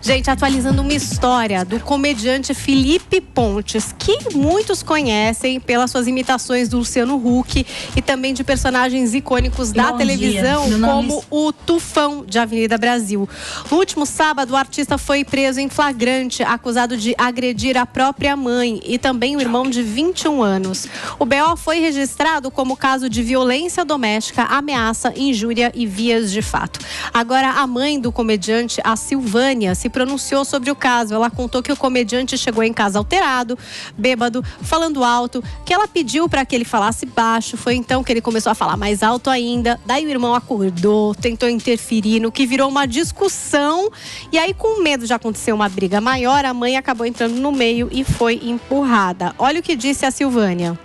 Gente, atualizando uma história do comediante Felipe Pontes, que muitos conhecem pelas suas imitações do Luciano Huck e também de personagens icônicos da televisão, como o Tufão de Avenida Brasil. No último sábado, o artista foi preso em flagrante, acusado de agredir a própria mãe e também o irmão de 21 anos. O BO foi registrado como caso de violência doméstica, ameaça, injúria e vias de fato. Agora, a mãe do comediante, a Silvânia, se pronunciou sobre o caso. Ela contou que o comediante chegou em casa alterado, bêbado, falando alto, que ela pediu para que ele falasse baixo. Foi então que ele começou a falar mais alto ainda. Daí o irmão acordou, tentou interferir, no que virou uma discussão. E aí, com medo de acontecer uma briga maior, a mãe acabou entrando no meio e foi empurrada. Olha o que disse a Silvânia.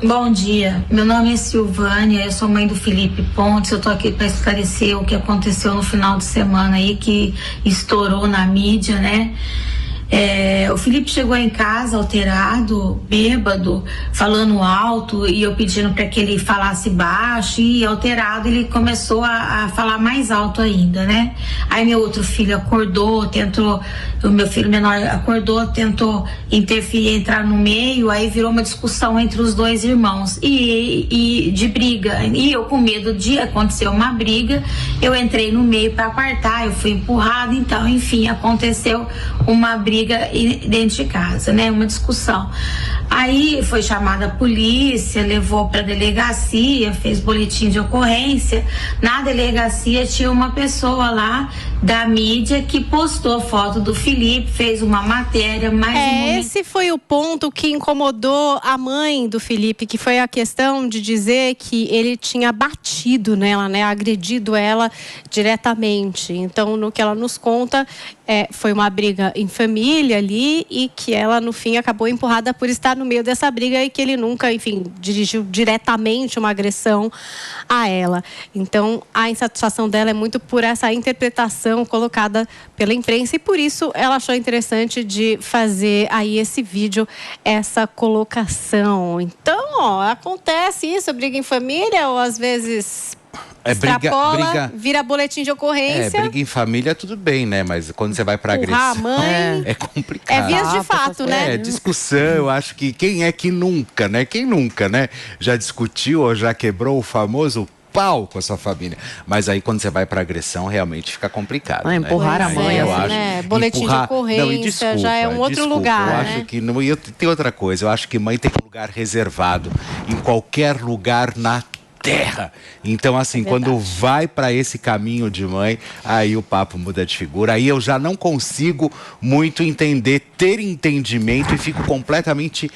Bom dia, meu nome é Silvânia, eu sou mãe do Felipe Pontes. Eu tô aqui para esclarecer o que aconteceu no final de semana aí, que estourou na mídia, né? O Felipe chegou em casa alterado, bêbado, falando alto, e eu pedindo para que ele falasse baixo, e alterado ele começou a falar mais alto ainda, né? Aí meu outro filho acordou, o meu filho menor acordou, tentou interferir, entrar no meio, aí virou uma discussão entre os dois irmãos e de briga, e eu com medo de acontecer uma briga, eu entrei no meio para apartar, eu fui empurrada, então enfim, aconteceu uma briga dentro de casa, né? Uma discussão. Aí foi chamada a polícia, levou para a delegacia, fez boletim de ocorrência. Na delegacia tinha uma pessoa lá da mídia que postou foto do Felipe, fez uma matéria, mas esse foi o ponto que incomodou a mãe do Felipe, que foi a questão de dizer que ele tinha batido nela, né? Agredido ela diretamente. Então, no que ela nos conta, foi uma briga em família ali, e que ela, no fim, acabou empurrada por estar no meio dessa briga, e que ele nunca, enfim, dirigiu diretamente uma agressão a ela. Então, a insatisfação dela é muito por essa interpretação colocada pela imprensa, e por isso ela achou interessante de fazer aí esse vídeo, essa colocação. Então, acontece isso, briga em família, ou às vezes extrapola, vira boletim de ocorrência. Briga em família tudo bem, né? Mas quando você vai pra agressão, a mãe, é complicado. É vias de fato, né? Discussão, eu acho que quem é que nunca, né? Quem nunca, né? Já discutiu ou já quebrou o famoso pau com a sua família. Mas aí quando você vai pra agressão, realmente fica complicado. Empurrar a mãe, eu acho, né? Boletim de ocorrência, já é um outro lugar, eu né? acho que não, e tem outra coisa, eu acho que mãe tem um lugar reservado em qualquer lugar na terra. Então, assim, quando vai para esse caminho de mãe, aí o papo muda de figura. Aí eu já não consigo muito ter entendimento, e fico completamente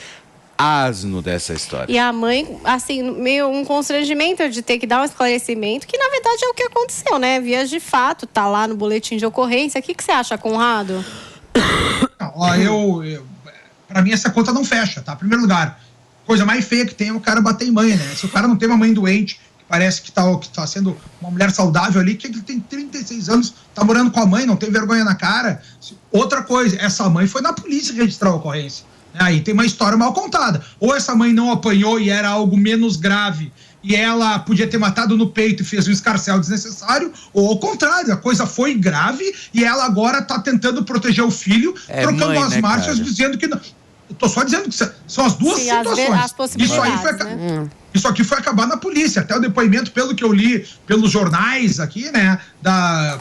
asno dessa história. E a mãe, assim, meio um constrangimento de ter que dar um esclarecimento, que na verdade é o que aconteceu, né? Vias de fato, tá lá no boletim de ocorrência. O que você acha, Conrado? Pra mim essa conta não fecha, tá? Em primeiro lugar, coisa mais feia que tem é o cara bater em mãe, né? Se o cara não tem uma mãe doente, que parece que tá sendo uma mulher saudável ali, que ele tem 36 anos, tá morando com a mãe, não tem vergonha na cara. Outra coisa, essa mãe foi na polícia registrar a ocorrência. Aí tem uma história mal contada. Ou essa mãe não apanhou e era algo menos grave, e ela podia ter matado no peito e fez um escarcéu desnecessário, ou ao contrário, a coisa foi grave e ela agora tá tentando proteger o filho, trocando mãe, as marchas, cara, dizendo que não. Eu tô só dizendo que são as duas situações. As possibilidades, isso aqui foi acabar na polícia. Até o depoimento, pelo que eu li pelos jornais aqui, né?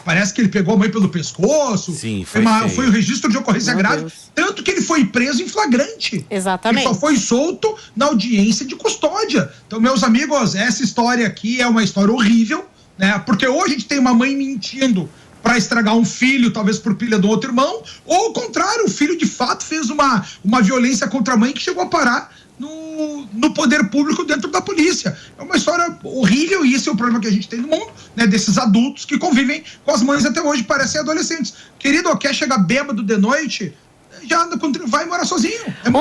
Parece que ele pegou a mãe pelo pescoço. Sim, foi o registro de ocorrência grave. Tanto que ele foi preso em flagrante. Exatamente. Ele só foi solto na audiência de custódia. Então, meus amigos, essa história aqui é uma história horrível, né? Porque hoje a gente tem uma mãe mentindo para estragar um filho, talvez por pilha do outro irmão, ou ao contrário, o filho de fato fez uma violência contra a mãe que chegou a parar no poder público dentro da polícia. É uma história horrível, e esse é o problema que a gente tem no mundo, né? Desses adultos que convivem com as mães até hoje, parecem adolescentes. Querido, quer chegar bêbado de noite? já vai morar sozinho.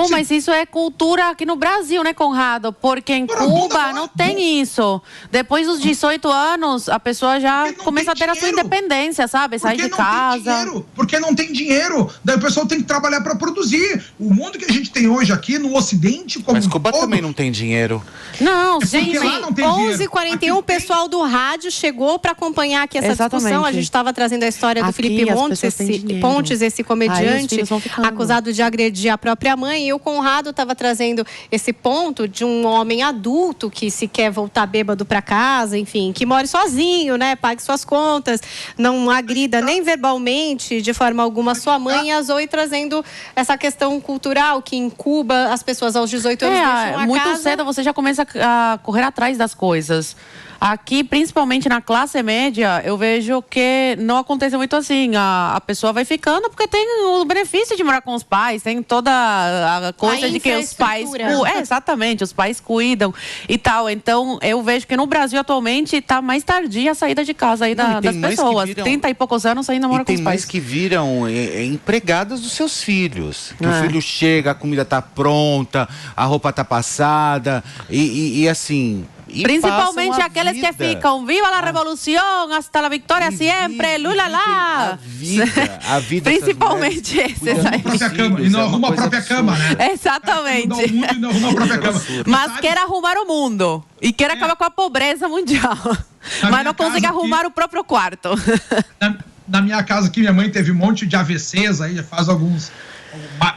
Mas isso é cultura aqui no Brasil, né, Conrado? Porque em Cuba não tem isso. Depois dos 18 anos, a pessoa já começa a ter a sua independência, sabe? Sai de casa. Porque não tem dinheiro. Daí o pessoal tem que trabalhar para produzir. O mundo que a gente tem hoje aqui no Ocidente... Mas Cuba também não tem dinheiro. Não, gente, 11h41, o pessoal do rádio chegou para acompanhar aqui essa discussão. A gente estava trazendo a história do Felipe Pontes, esse comediante acusado de agredir a própria mãe. E o Conrado estava trazendo esse ponto de um homem adulto que se quer voltar bêbado para casa, enfim, que more sozinho, né? Pague suas contas, não agrida nem verbalmente, de forma alguma, sua mãe. E a Zoe trazendo essa questão cultural, que em Cuba as pessoas aos 18 anos deixam a muito casa. cedo você já começa a correr atrás das coisas. Aqui, principalmente na classe média, eu vejo que não acontece muito assim. A pessoa vai ficando porque tem o benefício de morar com os pais, tem toda a coisa de que os pais... exatamente, os pais cuidam e tal. Então, eu vejo que no Brasil, atualmente, está mais tardia a saída de casa aí das pessoas. 30 e poucos anos ainda mora com os pais. Tem mais que viram empregadas dos seus filhos. Que o filho chega, a comida está pronta, a roupa está passada e assim... Principalmente aqueles que ficam viva a revolução, hasta a vitória sempre, lula lá. A vida principalmente esses aí. E não arruma a própria cama, né? Exatamente. E não arruma a própria cama. Mas quer arrumar o mundo e quer acabar com a pobreza mundial. Mas não consegue arrumar o próprio quarto. Na minha casa aqui, minha mãe teve um monte de AVCs aí, já faz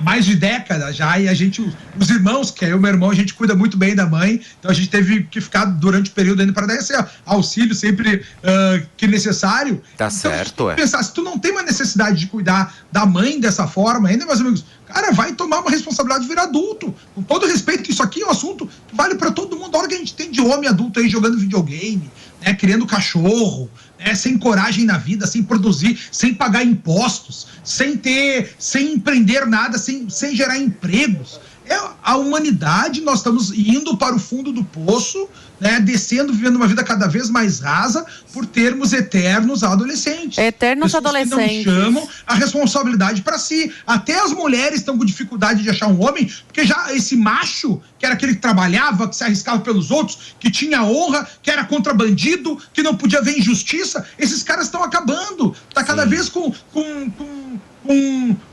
mais de décadas já, e a gente, os irmãos, que é eu e meu irmão, a gente cuida muito bem da mãe, então a gente teve que ficar durante o período ainda para dar esse auxílio sempre que necessário. Tá então, certo, pensar, se tu não tem uma necessidade de cuidar da mãe dessa forma, ainda, meus amigos, cara, vai tomar uma responsabilidade de vir adulto, com todo respeito, que isso aqui é um assunto que vale para todo mundo. A hora que a gente tem de homem adulto aí jogando videogame, né, criando cachorro, sem coragem na vida, sem produzir, sem pagar impostos, sem empreender nada, sem gerar empregos. A humanidade, nós estamos indo para o fundo do poço, né, descendo, vivendo uma vida cada vez mais rasa, por termos eternos adolescentes. Eternos adolescentes. Que não chamam a responsabilidade para si. Até as mulheres estão com dificuldade de achar um homem, porque já esse macho, que era aquele que trabalhava, que se arriscava pelos outros, que tinha honra, que era contra bandido, que não podia ver injustiça, esses caras estão acabando. Está cada vez com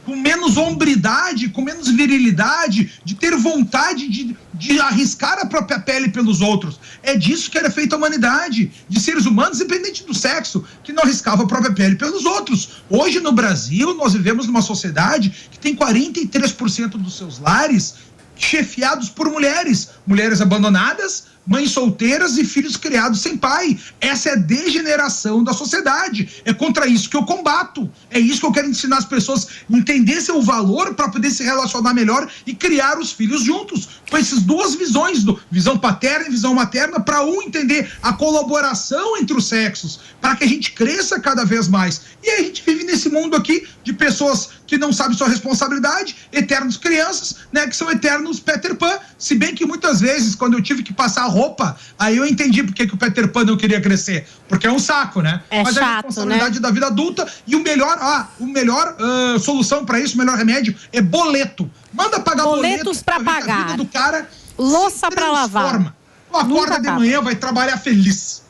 menos hombridade, com menos virilidade, de ter vontade de arriscar a própria pele pelos outros. É disso que era feita a humanidade, de seres humanos, independente do sexo, que não arriscava a própria pele pelos outros. Hoje, no Brasil, nós vivemos numa sociedade que tem 43% dos seus lares chefiados por mulheres abandonadas, mães solteiras e filhos criados sem pai. Essa é a degeneração da sociedade. É contra isso que eu combato. É isso que eu quero ensinar as pessoas a entender seu valor para poder se relacionar melhor e criar os filhos juntos. Com essas duas visões, visão paterna e visão materna, para entender a colaboração entre os sexos, para que a gente cresça cada vez mais. E aí a gente vive nesse mundo aqui de pessoas que não sabem sua responsabilidade, eternos crianças, né, que são eternos Peter Pan. Se bem que muitas vezes, quando eu tive que passar roupa, aí eu entendi porque que o Peter Pan não queria crescer. Porque é um saco, né? Mas chato, a responsabilidade da vida adulta e o melhor solução para isso, o melhor remédio é boleto. Manda pagar boletos para pagar. A vida do cara louça para lavar. Acorda de manhã, vai trabalhar feliz.